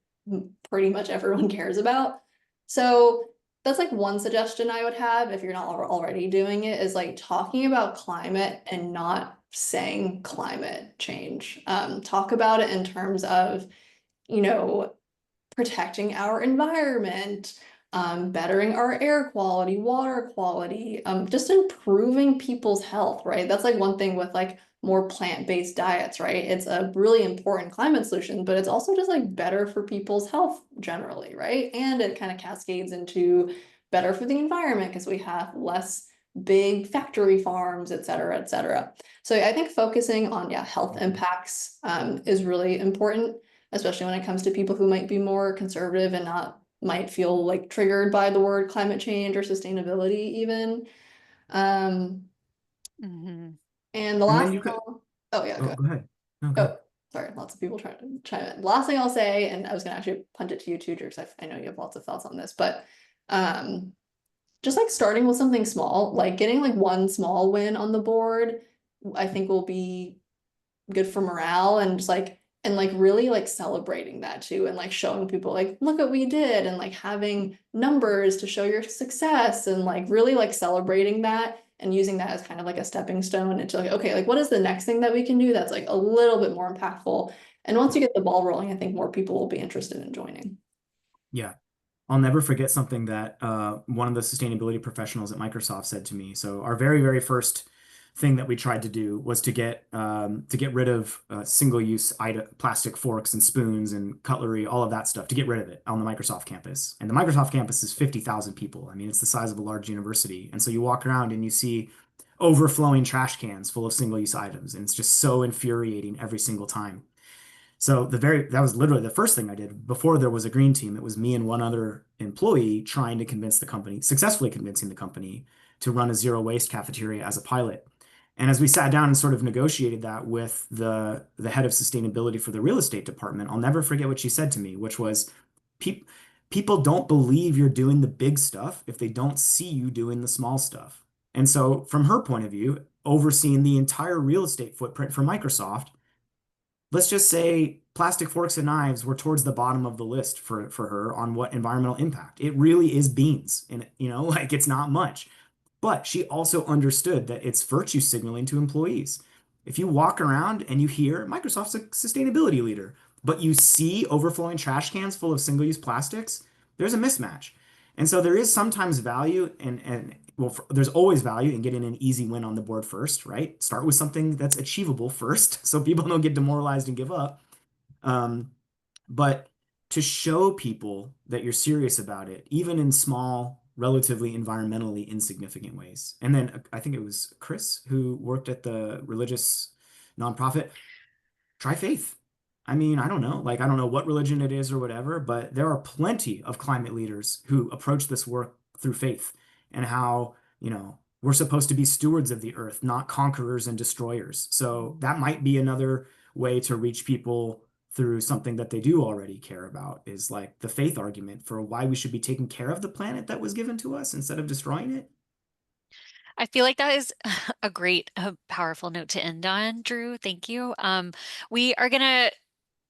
pretty much everyone cares about. So that's like one suggestion I would have if you're not already doing it, is like talking about climate and not saying climate change. Talk about it in terms of, you know, protecting our environment, bettering our air quality, water quality, just improving people's health, right? That's like one thing with like more plant-based diets, right? It's a really important climate solution, but it's also just like better for people's health generally, right? And it kind of cascades into better for the environment because we have less big factory farms, et cetera, et cetera. So I think focusing on, yeah, health impacts is really important, especially when it comes to people who might be more conservative and not might feel like triggered by the word climate change or sustainability even. Um,
Mhm.
and the
And
last
then
thing
you could,
oh yeah,
oh,
go.
go ahead. No, go ahead.
Oh, sorry, lots of people trying to chime in. The last thing I'll say, and I was gonna actually punt it to you too, Drew, because I know you have lots of thoughts on this, but just like starting with something small, like getting like one small win on the board, I think will be good for morale, and just like, and like really like celebrating that too, and like showing people like, look what we did, and like having numbers to show your success, and like really like celebrating that and using that as kind of like a stepping stone into like, okay, like what is the next thing that we can do that's like a little bit more impactful. And once you get the ball rolling, I think more people will be interested in joining.
Yeah. I'll never forget something that one of the sustainability professionals at Microsoft said to me. So our very, very first thing that we tried to do was to get rid of single-use plastic forks and spoons and cutlery, all of that stuff, to get rid of it on the Microsoft campus. And the Microsoft campus is 50,000 people. I mean, it's the size of a large university. And so you walk around and you see overflowing trash cans full of single-use items, and it's just so infuriating every single time. So that was literally the first thing I did before there was a green team. It was me and one other employee trying to convince the company, successfully convincing the company to run a zero waste cafeteria as a pilot. And as we sat down and sort of negotiated that with the head of sustainability for the real estate department, I'll never forget what she said to me, which was, people don't believe you're doing the big stuff if they don't see you doing the small stuff. And so from her point of view, overseeing the entire real estate footprint for Microsoft, let's just say plastic forks and knives were towards the bottom of the list for her on what environmental impact. It really is beans, and like it's not much. But she also understood that it's virtue signaling to employees. If you walk around and you hear Microsoft's a sustainability leader, but you see overflowing trash cans full of single-use plastics, there's a mismatch. And so there is sometimes value, and well, there's always value in getting an easy win on the board first, right? Start with something that's achievable first, so people don't get demoralized and give up. Um, but to show people that you're serious about it, even in small, relatively environmentally insignificant ways. And then I think it was Chris who worked at the religious nonprofit. Try faith. I mean, I don't know. Like, I don't know what religion it is or whatever, but there are plenty of climate leaders who approach this work through faith, and how, we're supposed to be stewards of the earth, not conquerors and destroyers. So that might be another way to reach people through something that they do already care about, is like the faith argument for why we should be taking care of the planet that was given to us instead of destroying it.
I feel like that is a great, powerful note to end on, Drew. Thank you. We are gonna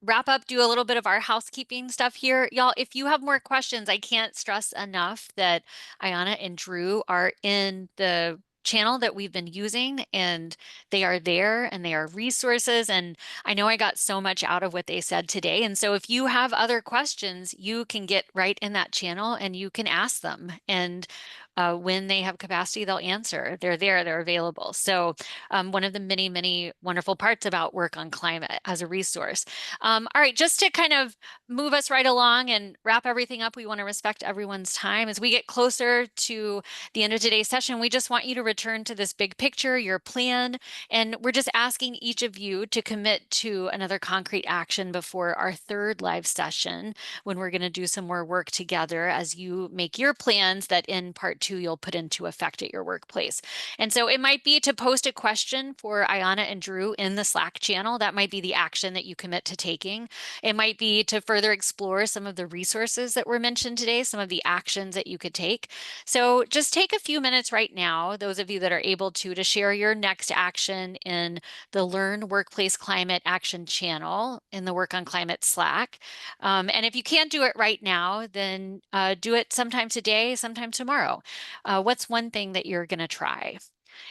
wrap up, do a little bit of our housekeeping stuff here. Y'all, if you have more questions, I can't stress enough that Ayana and Drew are in the channel that we've been using, and they are there, and they are resources. And I know I got so much out of what they said today. And so if you have other questions, you can get right in that channel and you can ask them. And when they have capacity, they'll answer. They're there, they're available. So one of the many, many wonderful parts about Work on Climate as a resource. All right, just to kind of move us right along and wrap everything up, we want to respect everyone's time. As we get closer to the end of today's session, we just want you to return to this big picture, your plan, and we're just asking each of you to commit to another concrete action before our third live session, when we're going to do some more work together as you make your plans that in part 2 you'll put into effect at your workplace. And so it might be to post a question for Ayana and Drew in the Slack channel. That might be the action that you commit to taking. It might be to further explore some of the resources that were mentioned today, some of the actions that you could take. So just take a few minutes right now, those of you that are able to share your next action in the Learn Workplace Climate Action channel in the Work on Climate Slack. And if you can't do it right now, then do it sometime today, sometime tomorrow. What's one thing that you're going to try?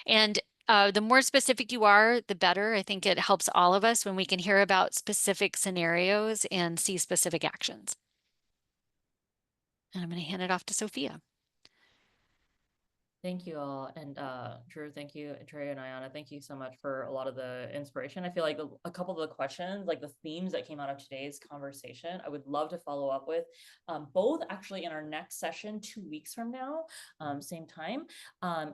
And the more specific you are, the better. I think it helps all of us when we can hear about specific scenarios and see specific actions. And I'm going to hand it off to Sophia.
Thank you all. And Drew, thank you, Trey and Ayana. Thank you so much for a lot of the inspiration. I feel like a couple of the questions, like the themes that came out of today's conversation, I would love to follow up with, both actually in our next session 2 weeks from now, same time,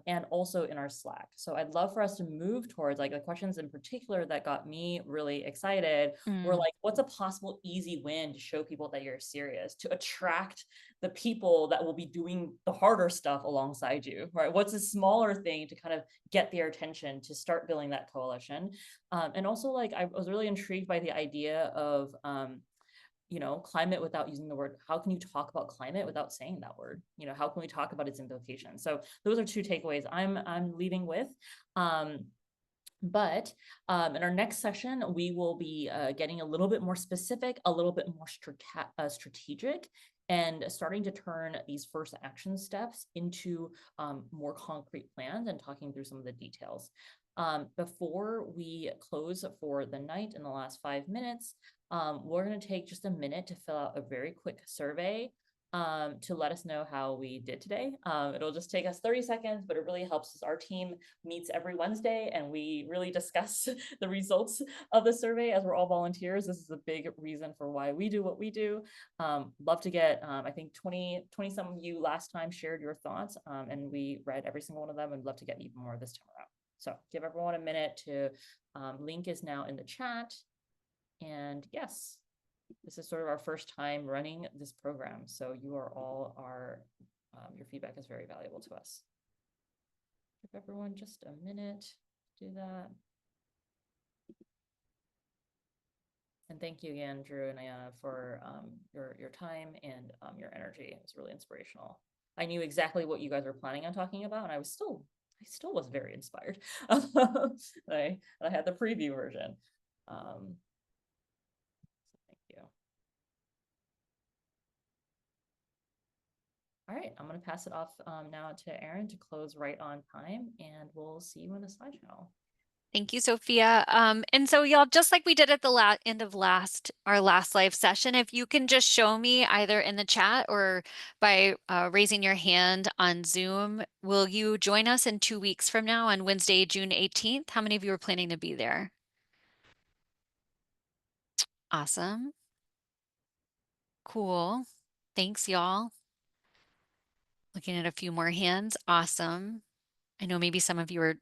and also in our Slack. So I'd love for us to move towards like the questions in particular that got me really excited were like, what's a possible easy win to show people that you're serious, to attract the people that will be doing the harder stuff alongside you, right? What's a smaller thing to kind of get their attention to start building that coalition? And also, like, I was really intrigued by the idea of climate without using the word. How can you talk about climate without saying that word? How can we talk about its implications? So those are two takeaways I'm leaving with. But in our next session, we will be getting a little bit more specific, a little bit more strategic, and starting to turn these first action steps into more concrete plans and talking through some of the details. Before we close for the night in the last 5 minutes, we're going to take just a minute to fill out a very quick survey to let us know how we did today. It'll just take us 30 seconds, but it really helps us. Our team meets every Wednesday and we really discuss the results of the survey as we're all volunteers. This is a big reason for why we do what we do. Love to get, I think 20 some of you last time shared your thoughts and we read every single one of them and love to get even more this time around. So give everyone a minute to, link is now in the chat. And yes, this is sort of our first time running this program. So you are all your feedback is very valuable to us. Give everyone just a minute to do that. And thank you again, Drew and Ayana, for your time and your energy. It was really inspirational. I knew exactly what you guys were planning on talking about, and I still was very inspired. I had the preview version. Thank you. All right, I'm going to pass it off now to Erin to close right on time, and we'll see you in the slideshow.
Thank you, Sophia. And so y'all, just like we did at the end of our last live session, if you can just show me either in the chat or by raising your hand on Zoom, will you join us in 2 weeks from now on Wednesday, June 18th? How many of you are planning to be there? Awesome. Cool. Thanks, y'all. Looking at a few more hands. Awesome. I know maybe some of you are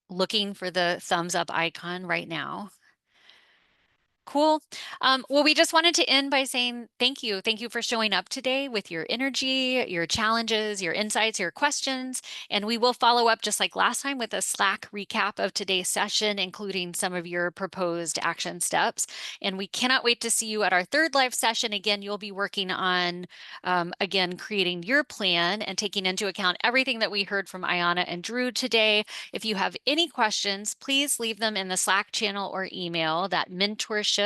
looking for the thumbs up icon right now. Cool. Well, we just wanted to end by saying thank you. Thank you for showing up today with your energy, your challenges, your insights, your questions. And we will follow up just like last time with a Slack recap of today's session, including some of your proposed action steps. And we cannot wait to see you at our third live session. Again, you'll be working on, again, creating your plan and taking into account everything that we heard from Ayana and Drew today. If you have any questions, please leave them in the Slack channel or email. That mentorship@workonclimate.org.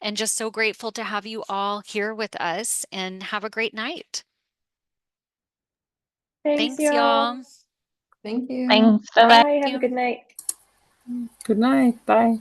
And just so grateful to have you all here with us and have a great night.
Thanks,
Thanks, y'all.
Thank you.
Bye. Have a good night.
Good night. Bye.